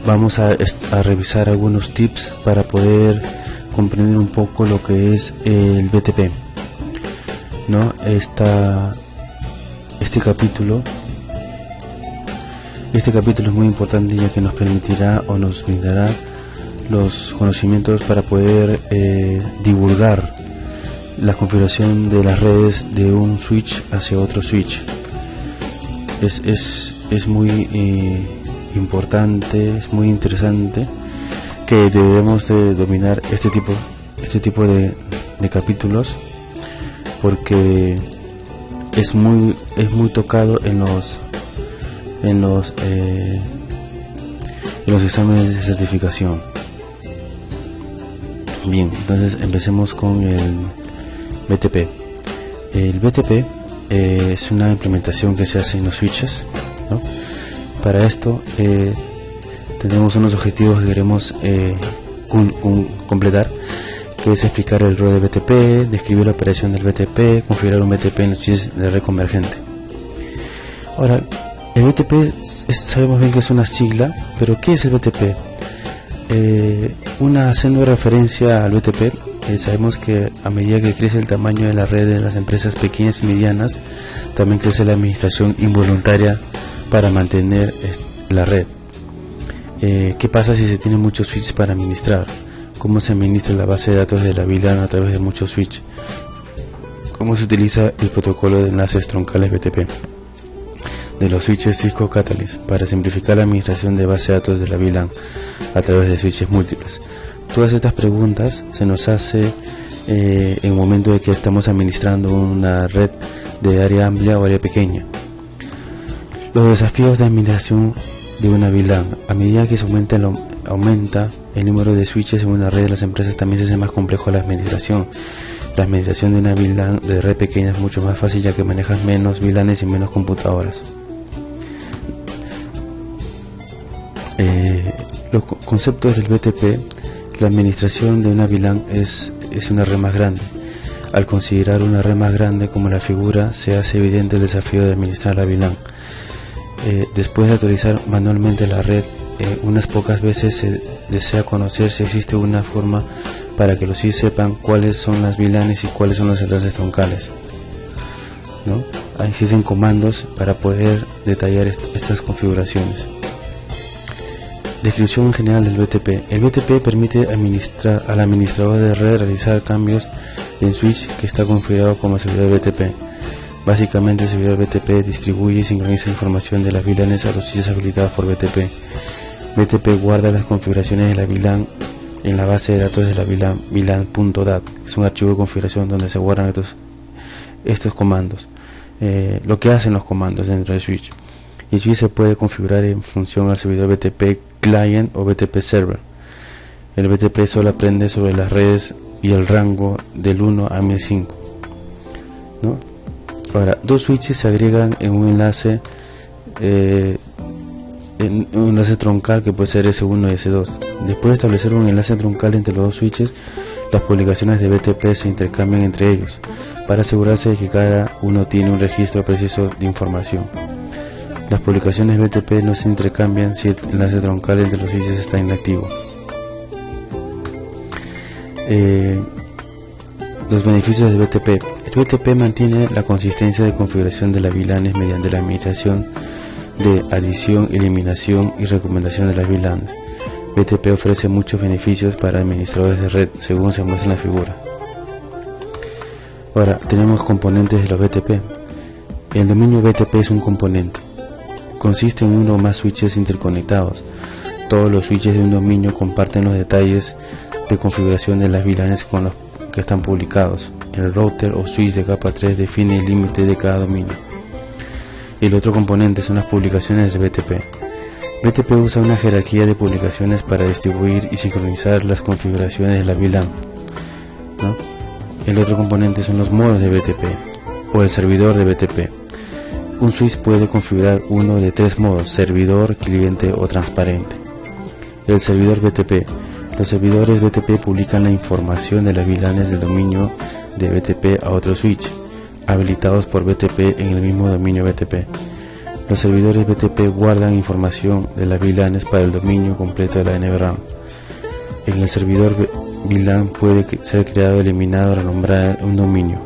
vamos a revisar algunos tips para poder comprender un poco lo que es el BTP, ¿no? Este capítulo es muy importante, ya que nos permitirá o nos brindará los conocimientos para poder divulgar la configuración de las redes de un switch hacia otro switch. Es muy importante, es muy interesante, que debemos de dominar este tipo de capítulos, porque es muy tocado en los exámenes de certificación. Bien, entonces empecemos con el BTP. El BTP es una implementación que se hace en los switches, ¿no? Para esto tenemos unos objetivos que queremos completar, que es explicar el rol del BTP, describir la operación del BTP, configurar un BTP en los switches de red convergente. Ahora, el BTP sabemos bien que es una sigla, pero ¿qué es el BTP? Haciendo referencia al BTP, sabemos que a medida que crece el tamaño de la red de las empresas pequeñas y medianas, también crece la administración involuntaria para mantener la red. ¿Qué pasa si se tienen muchos switches para administrar? ¿Cómo se administra la base de datos de la VLAN a través de muchos switches? ¿Cómo se utiliza el protocolo de enlaces troncales BTP de los switches Cisco Catalyst para simplificar la administración de base de datos de la VLAN a través de switches múltiples? Todas estas preguntas se nos hace en el momento de que estamos administrando una red de área amplia o área pequeña. Los desafíos de administración de una VLAN: a medida que se aumenta el número de switches en una red de las empresas, también se hace más complejo la administración. La administración de una VLAN de red pequeña es mucho más fácil, ya que manejas menos VLANs y menos computadoras. Los conceptos del BTP: la administración de una VLAN es una red más grande. Al considerar una red más grande como la figura, se hace evidente el desafío de administrar la VLAN. Después de actualizar manualmente la red, unas pocas veces se desea conocer si existe una forma para que los switches sepan cuáles son las VLANs y cuáles son los enlaces troncales, ¿no? Existen comandos para poder detallar estas configuraciones. Descripción general del BTP. El BTP permite al administrador de red realizar cambios en switch que está configurado como servidor BTP. Básicamente, el servidor BTP distribuye y sincroniza información de las VLANs a los switches habilitados por BTP. BTP guarda las configuraciones de la VLAN en la base de datos de la VLAN, VLAN.dat. Es un archivo de configuración donde se guardan estos comandos, lo que hacen los comandos dentro del switch. Y el switch se puede configurar en función al servidor BTP Client o BTP Server. El BTP solo aprende sobre las redes y el rango del 1 a 1005, ¿no? Ahora, dos switches se agregan en un enlace troncal, que puede ser S1 y S2. Después de establecer un enlace troncal entre los dos switches, las publicaciones de BTP se intercambian entre ellos para asegurarse de que cada uno tiene un registro preciso de información. Las publicaciones BTP no se intercambian si el enlace troncal entre los switches está inactivo. Los beneficios del BTP. El BTP mantiene la consistencia de configuración de las VLANs mediante la administración de adición, eliminación y recomendación de las VLANs. BTP ofrece muchos beneficios para administradores de red, según se muestra en la figura. Ahora, tenemos componentes de los BTP. El dominio BTP es un componente. Consiste en uno o más switches interconectados. Todos los switches de un dominio comparten los detalles de configuración de las VLANs con los que están publicados. El router o switch de capa 3 define el límite de cada dominio. El otro componente son las publicaciones del BTP. BTP usa una jerarquía de publicaciones para distribuir y sincronizar las configuraciones de la VLAN, ¿no? El otro componente son los modos de BTP o el servidor de BTP. Un switch puede configurar uno de tres modos: servidor, cliente o transparente. El servidor BTP. Los servidores BTP publican la información de las VLANs del dominio de BTP a otro switch habilitados por BTP en el mismo dominio BTP. Los servidores BTP guardan información de las VLANs para el dominio completo de la NVRAM. En el servidor VLAN puede ser creado, eliminado o renombrar un dominio.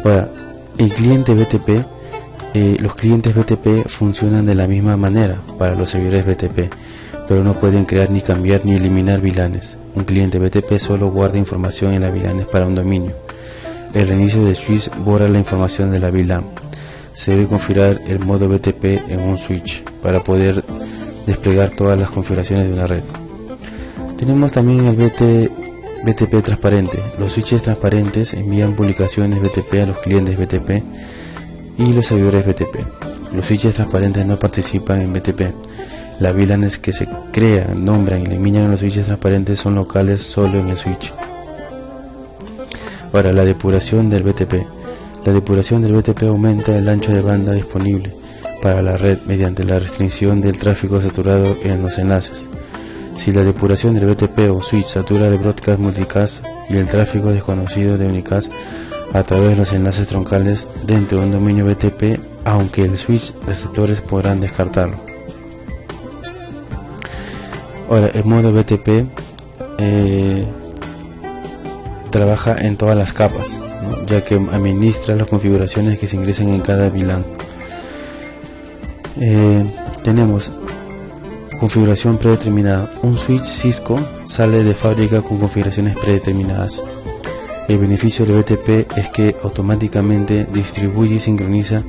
Ahora, el cliente BTP, los clientes BTP funcionan de la misma manera para los servidores BTP, pero no pueden crear ni cambiar ni eliminar VLANs. Un cliente BTP solo guarda información en las VLANs para un dominio. El reinicio del switch borra la información de la VLAN. Se debe configurar el modo BTP en un switch para poder desplegar todas las configuraciones de una red. Tenemos también el BTP transparente. Los switches transparentes envían publicaciones BTP a los clientes BTP y los servidores BTP. Los switches transparentes no participan en BTP. Las VLANs que se crean, nombran y eliminan en los switches transparentes son locales solo en el switch. Ahora, la depuración del BTP. La depuración del BTP aumenta el ancho de banda disponible para la red mediante la restricción del tráfico saturado en los enlaces. Si la depuración del BTP o switch satura el broadcast multicast y el tráfico desconocido de unicast a través de los enlaces troncales dentro de un dominio BTP, aunque el switch receptores podrán descartarlo. Ahora, el modo BTP trabaja en todas las capas, ¿no? Ya que administra las configuraciones que se ingresan en cada VLAN. Tenemos configuración predeterminada. Un switch Cisco sale de fábrica con configuraciones predeterminadas. El beneficio del BTP es que automáticamente distribuye y sincroniza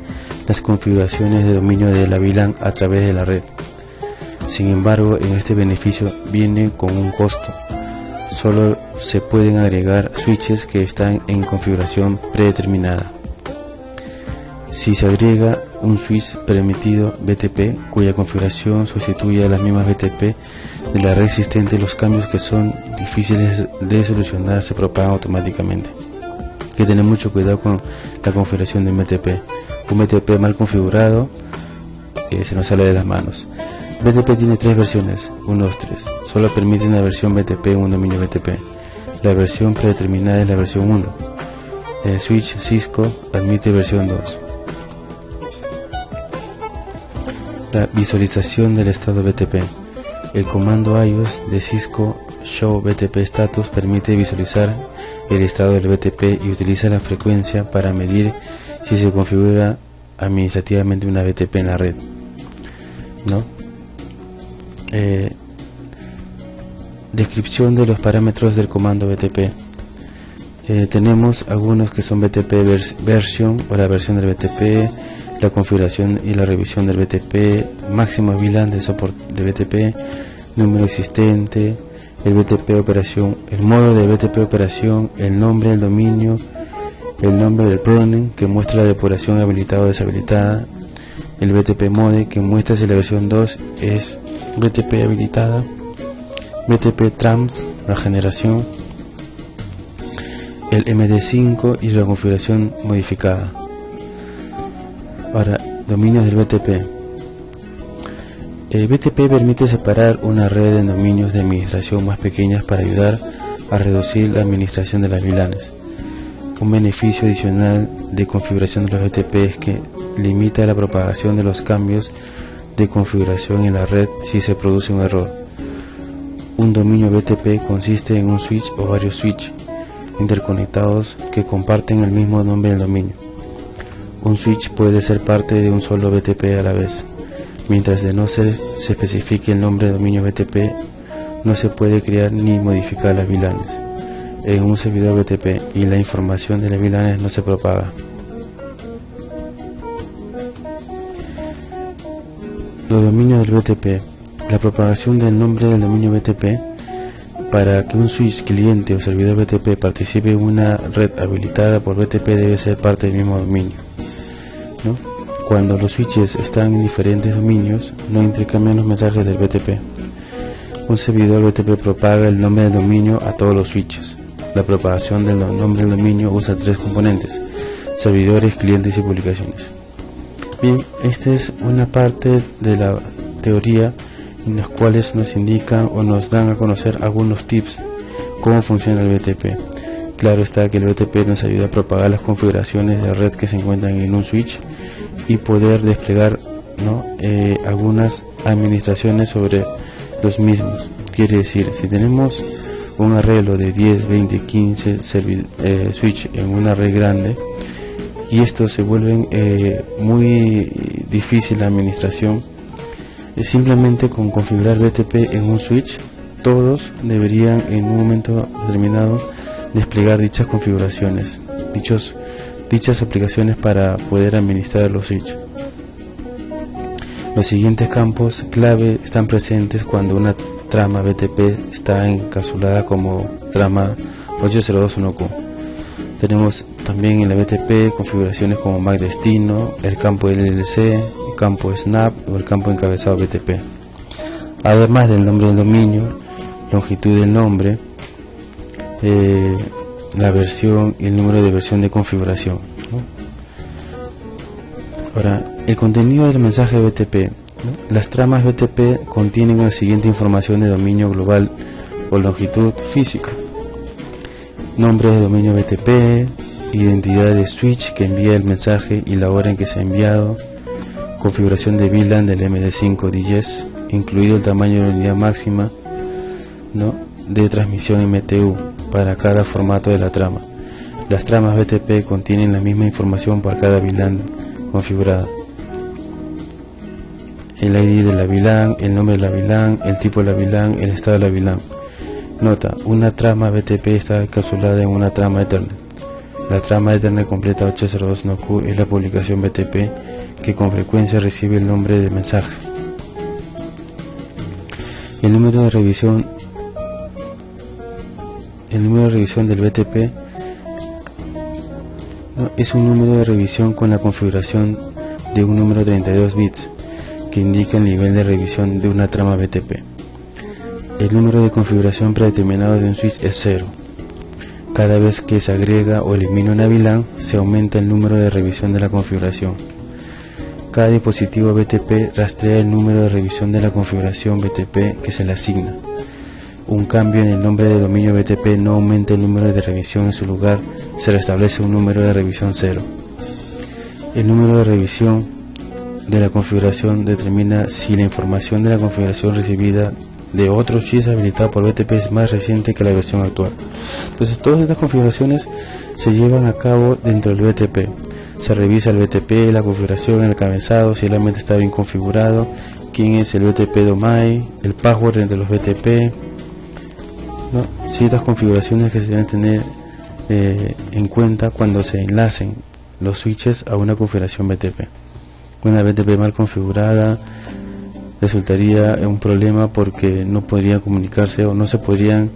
las configuraciones de dominio de la VLAN a través de la red. Sin embargo, en este beneficio viene con un costo. Solo se pueden agregar switches que están en configuración predeterminada. Si se agrega un switch permitido BTP cuya configuración sustituye a las mismas BTP de la red existente, los cambios que son difíciles de solucionar se propagan automáticamente. Hay que tener mucho cuidado con la configuración de un BTP. Un BTP mal configurado se nos sale de las manos. BTP tiene 3 versiones, 1, 2, 3. Solo permite una versión BTP en un dominio BTP. La versión predeterminada es la versión 1. El switch Cisco admite versión 2. La visualización del estado BTP. El comando iOS de Cisco Show BTP Status permite visualizar el estado del BTP y utiliza la frecuencia para medir si se configura administrativamente una BTP en la red, ¿no? Descripción de los parámetros del comando BTP. Tenemos algunos que son BTP version o la versión del BTP, la configuración y la revisión del BTP, máximo VLAN de soporte de BTP, número existente, el BTP operación, el modo de BTP operación, el nombre del dominio, el nombre del pronoun que muestra la depuración habilitada o deshabilitada, el BTP mode que muestra si la versión 2 es BTP habilitada, BTP trams, la generación, el MD5 y la configuración modificada. Ahora, dominios del BTP. El BTP permite separar una red de dominios de administración más pequeñas para ayudar a reducir la administración de las VLANs. Un beneficio adicional de configuración de los BTP es que limita la propagación de los cambios de configuración en la red si se produce un error. Un dominio BTP consiste en un switch o varios switches interconectados que comparten el mismo nombre del dominio. Un switch puede ser parte de un solo BTP a la vez. Mientras de no se especifique el nombre de dominio BTP, no se puede crear ni modificar las VLANs en un servidor BTP y la información de las VLANs no se propaga. Los dominios del BTP. La propagación del nombre del dominio BTP. Para que un switch cliente o servidor BTP participe en una red habilitada por BTP debe ser parte del mismo dominio, ¿no? Cuando los switches están en diferentes dominios, no intercambian los mensajes del BTP. Un servidor BTP propaga el nombre del dominio a todos los switches. La propagación del nombre del dominio usa 3 componentes: servidores, clientes y publicaciones. Bien, esta es una parte de la teoría en las cuales nos indican o nos dan a conocer algunos tips cómo funciona el BTP. Claro está que el BTP nos ayuda a propagar las configuraciones de red que se encuentran en un switch y poder desplegar, ¿no?, algunas administraciones sobre los mismos. Quiere decir, si tenemos un arreglo de 10, 20, 15 switch en una red grande y estos se vuelven muy difícil la administración, simplemente con configurar BTP en un switch, todos deberían en un momento determinado desplegar dichas configuraciones, dichas aplicaciones para poder administrar los switches. Los siguientes campos clave están presentes cuando una trama BTP está encapsulada como trama 802.1q. Tenemos también en la BTP configuraciones como MAC destino, el campo LLC, el campo Snap o el campo encabezado BTP. Además del nombre del dominio, longitud del nombre, la versión y el número de versión de configuración, ¿no? Ahora, el contenido del mensaje BTP, ¿no? Las tramas BTP contienen la siguiente información de dominio global o longitud física: nombre de dominio BTP, identidad de switch que envía el mensaje y la hora en que se ha enviado, configuración de VLAN del MD5 DGES, incluido el tamaño de la unidad máxima, ¿no?, de transmisión MTU para cada formato de la trama. Las tramas BTP contienen la misma información para cada VLAN configurada: el ID de la VLAN, el nombre de la VLAN, el tipo de la VLAN, el estado de la VLAN. Nota: una trama BTP está encapsulada en una trama Ethernet. La trama Ethernet completa 802.1q es la publicación BTP que con frecuencia recibe el nombre de mensaje. El número de revisión del BTP, ¿no?, es un número de revisión con la configuración de un número de 32 bits que indica el nivel de revisión de una trama BTP. El número de configuración predeterminado de un switch es 0. Cada vez que se agrega o elimina una VLAN, se aumenta el número de revisión de la configuración. Cada dispositivo BTP rastrea el número de revisión de la configuración BTP que se le asigna. Un cambio en el nombre de dominio BTP no aumenta el número de revisión, en su lugar se restablece un número de revisión 0. El número de revisión de la configuración determina si la información de la configuración recibida de otro switch habilitado por BTP es más reciente que la versión actual. Entonces, todas estas configuraciones se llevan a cabo dentro del BTP. Se revisa el BTP, la configuración, el encabezado, si realmente está bien configurado, quién es el BTP domain, el password entre los BTP, ¿no? Ciertas configuraciones que se deben tener en cuenta cuando se enlacen los switches a una configuración BTP. Una BTP mal configurada resultaría en un problema porque no podrían comunicarse o no se podrían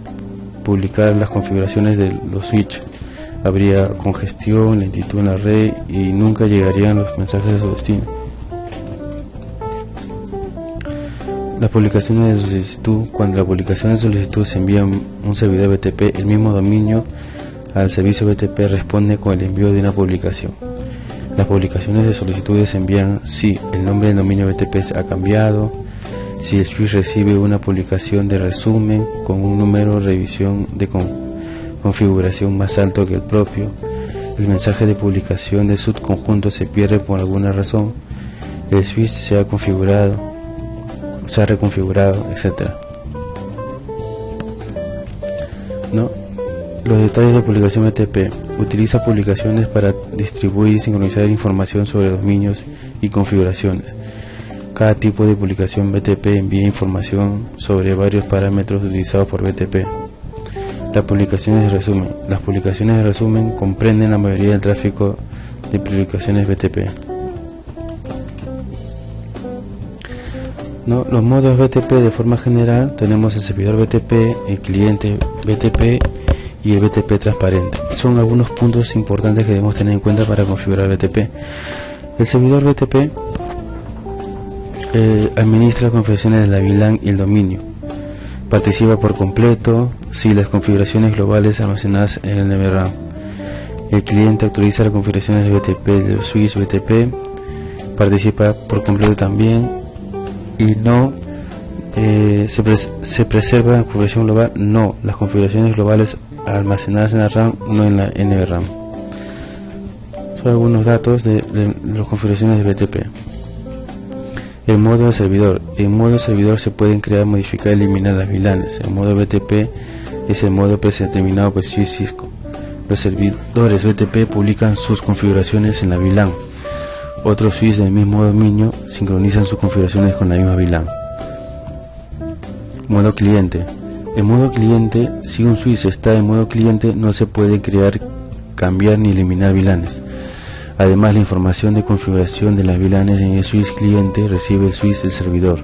publicar las configuraciones de los switches. Habría congestión, lentitud en la red y nunca llegarían los mensajes a su destino. Las publicaciones de solicitud: cuando la publicación de solicitud se envía a un servidor BTP, el mismo dominio al servicio BTP responde con el envío de una publicación. Las publicaciones de solicitudes se envían si el nombre del dominio BTP ha cambiado, si el switch recibe una publicación de resumen con un número de revisión de configuración más alto que el propio, el mensaje de publicación de subconjunto se pierde por alguna razón, el switch se ha reconfigurado, etc. ¿No? Los detalles de publicación BTP: utiliza publicaciones para distribuir y sincronizar información sobre dominios y configuraciones. Cada tipo de publicación BTP envía información sobre varios parámetros utilizados por BTP. Las publicaciones de resumen: las publicaciones de resumen comprenden la mayoría del tráfico de publicaciones BTP. ¿No? Los modos BTP de forma general: tenemos el servidor BTP, el cliente BTP y el BTP transparente. Son algunos puntos importantes que debemos tener en cuenta para configurar BTP. El servidor BTP administra las configuraciones de la VLAN y el dominio. Participa por completo si las configuraciones globales almacenadas en el NVRAM. El cliente actualiza las configuraciones de BTP de los switch BTP. Participa por completo también y no se preserva la configuración global, no, las configuraciones globales almacenadas en la RAM, no en la NVRAM. Son algunos datos de las configuraciones de BTP. El modo de servidor. En modo servidor se pueden crear, modificar, eliminar las VLANs. El modo BTP es el modo predeterminado por Cisco. Los servidores BTP publican sus configuraciones en la VLAN. Otros switches del mismo dominio sincronizan sus configuraciones con la misma VLAN. Modo cliente. En modo cliente, si un switch está en modo cliente, no se puede crear, cambiar ni eliminar VLANs. Además, la información de configuración de las VLANs en el switch cliente recibe el switch del servidor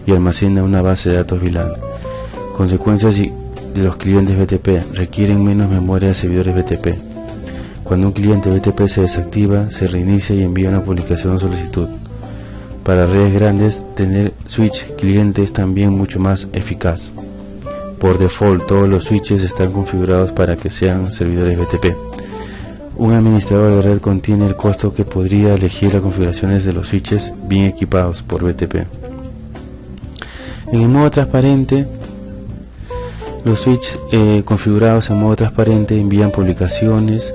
y almacena una base de datos VLAN. Consecuencias de los clientes BTP: requieren menos memoria de servidores BTP. Cuando un cliente BTP se desactiva, se reinicia y envía una publicación o solicitud. Para redes grandes, tener switch cliente es también mucho más eficaz. Por default, todos los switches están configurados para que sean servidores BTP. Un administrador de red contiene el costo que podría elegir las configuraciones de los switches bien equipados por BTP. En el modo transparente, los switches configurados en modo transparente envían publicaciones,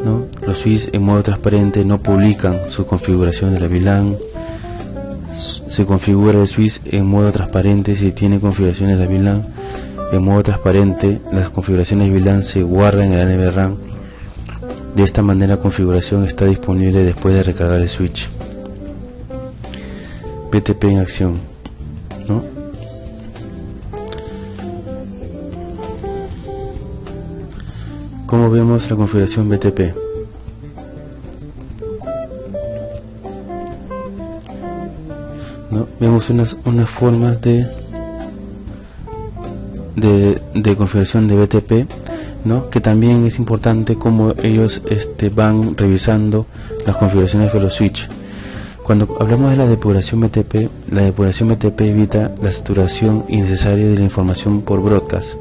¿no? Los switches en modo transparente no publican su configuración de la VLAN. Se configura el switch en modo transparente si tiene configuraciones de la VLAN. En modo transparente, las configuraciones VLAN se guardan en la NVRAM. De esta manera, la configuración está disponible después de recargar el switch. BTP en acción, ¿no? ¿Cómo vemos la configuración BTP? ¿No? Vemos unas formas de configuración de BTP, ¿no? Que también es importante como ellos van revisando las configuraciones de los switches. Cuando hablamos de la depuración BTP evita la saturación innecesaria de la información por broadcast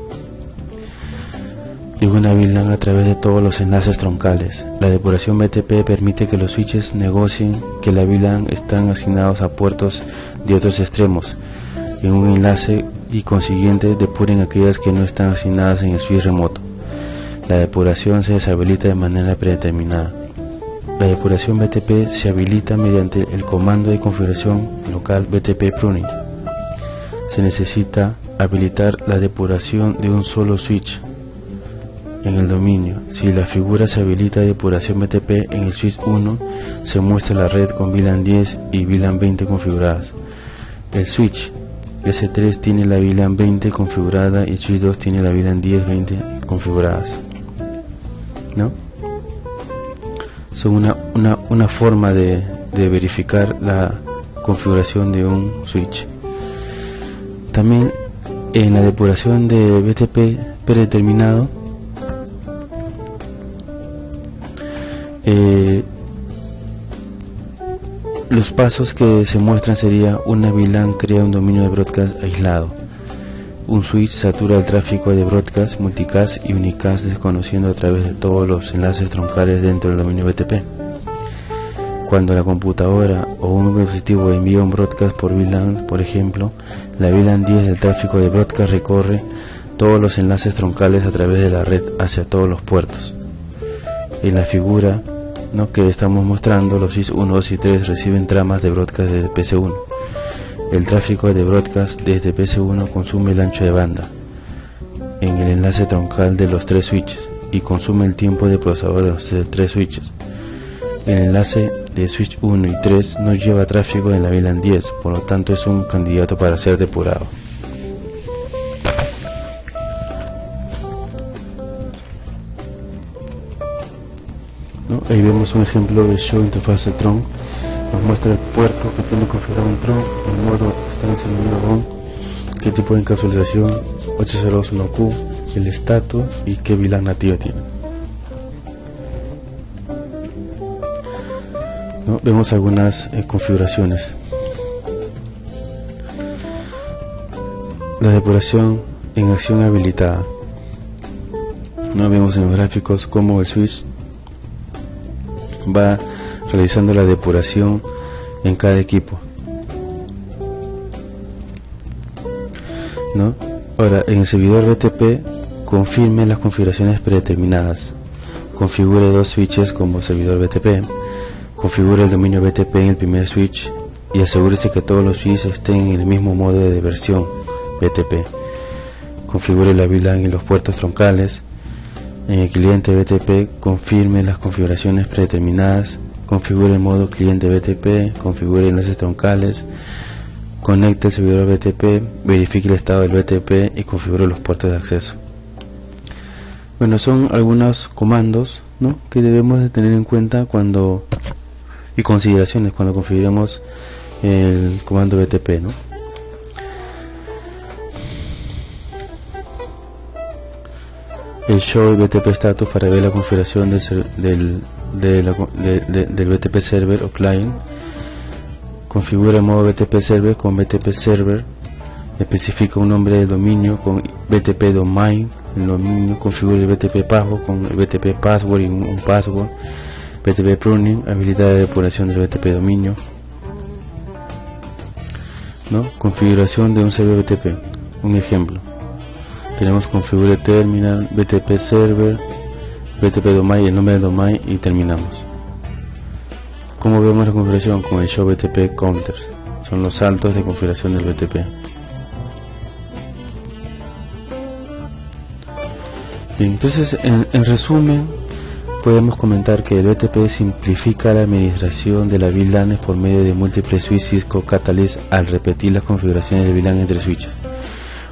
de una VLAN a través de todos los enlaces troncales. La depuración BTP permite que los switches negocien que la VLAN están asignados a puertos de otros extremos en un enlace y consiguiente depuren aquellas que no están asignadas en el switch remoto. La depuración se deshabilita de manera predeterminada. La depuración BTP se habilita mediante el comando de configuración local BTP pruning. Se necesita habilitar la depuración de un solo switch en el dominio. Si la figura se habilita depuración BTP en el switch 1, se muestra la red con VLAN 10 y VLAN 20 configuradas. El switch S3 tiene la VLAN 20 configurada y el switch 2 tiene la VLAN 10-20 configuradas, ¿no? Son una forma de verificar la configuración de un switch. También en la depuración de BTP predeterminado, los pasos que se muestran sería: una VLAN crea un dominio de broadcast aislado. Un switch satura el tráfico de broadcast, multicast y unicast desconociendo a través de todos los enlaces troncales dentro del dominio BTP. Cuando la computadora o un dispositivo envía un broadcast por VLAN, por ejemplo, la VLAN 10 del tráfico de broadcast recorre todos los enlaces troncales a través de la red hacia todos los puertos. En la figura, ¿no?, que estamos mostrando, los switches 1, 2 y 3 reciben tramas de broadcast desde PC1. El tráfico de broadcast desde PC1 consume el ancho de banda en el enlace troncal de los tres switches y consume el tiempo de procesador de los tres switches. El enlace de switch 1 y 3 no lleva tráfico en la VLAN 10, por lo tanto es un candidato para ser depurado. ¿No? Ahí vemos un ejemplo de show interface Tron. Nos muestra el puerto que tiene configurado en Tron, el modo está encendido on, qué tipo de encapsulación 801Q, el estatus y qué VLAN nativa tiene. ¿No? Vemos algunas configuraciones. La depuración en acción habilitada. ¿No? Vemos en los gráficos cómo el switch va realizando la depuración en cada equipo, ¿no? Ahora, en el servidor BTP, confirme las configuraciones predeterminadas. configure 2 switches como servidor BTP, configure el dominio BTP en el primer switch y asegúrese que todos los switches estén en el mismo modo de versión BTP. Configure la VLAN en los puertos troncales. En el cliente BTP confirme las configuraciones predeterminadas, configure el modo cliente BTP, configure enlaces troncales, conecte el servidor BTP, verifique el estado del BTP y configure los puertos de acceso. Bueno, son algunos comandos, ¿no?, que debemos de tener en cuenta y consideraciones cuando configuremos el comando BTP, ¿no? El show BTP status para ver la configuración del BTP server o client. Configura el modo BTP server con BTP server. Especifica un nombre de dominio con BTP domain. El dominio configura el BTP password con el BTP password y un password. BTP pruning, habilita la depuración del BTP dominio, ¿no? Configuración de un server BTP. Un ejemplo: tenemos configure terminal, BTP server, BTP domain, el nombre del domain y terminamos. ¿Cómo vemos la configuración? Con el show BTP counters. Son los saltos de configuración del BTP. Bien, entonces en resumen podemos comentar que el BTP simplifica la administración de las VLANs por medio de múltiples switches Cisco Catalyst al repetir las configuraciones de VLAN entre switches.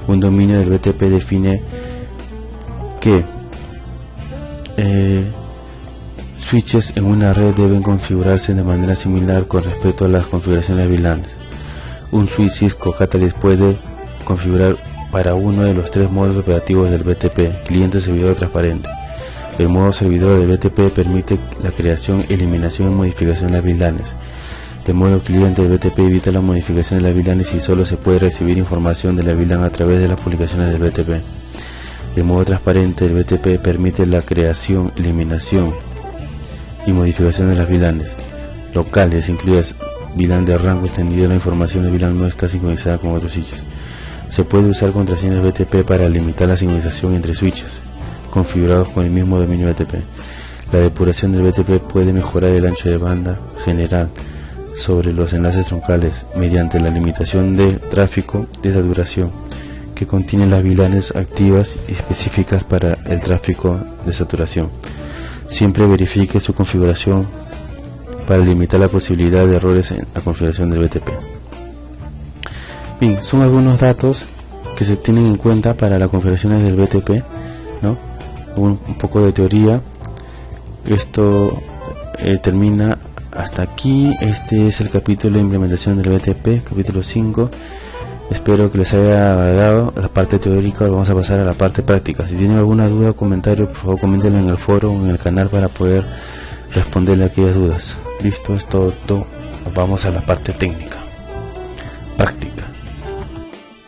Un dominio del BTP define que switches en una red deben configurarse de manera similar con respecto a las configuraciones de VLANs. Un switch Cisco Catalyst puede configurar para uno de los 3 modos operativos del BTP, cliente, servidor, transparente. El modo servidor del BTP permite la creación, eliminación y modificación de las VLANs. El modo cliente del BTP evita la modificación de las VLANs y solo se puede recibir información de la VLAN a través de las publicaciones del BTP. El modo transparente del BTP permite la creación, eliminación y modificación de las VLANs locales, incluidas VLAN de rango extendido. La información de VLAN no está sincronizada con otros switches. Se puede usar contraseñas BTP para limitar la sincronización entre switches configurados con el mismo dominio BTP. La depuración del BTP puede mejorar el ancho de banda general sobre los enlaces troncales mediante la limitación de tráfico de saturación que contienen las VLANs activas y específicas para el tráfico de saturación. Siempre verifique su configuración para limitar la posibilidad de errores en la configuración del BTP. Bien, son algunos datos que se tienen en cuenta para las configuraciones del BTP, ¿no? Un poco de teoría. Esto termina hasta aquí. Este es el capítulo de implementación del BTP, capítulo 5. Espero que les haya agradado la parte teórica. Vamos a pasar a la parte práctica. Si tienen alguna duda o comentario, por favor coméntenlo en el foro o en el canal para poder responderle a aquellas dudas. Listo, es todo. Vamos a la parte técnica, práctica.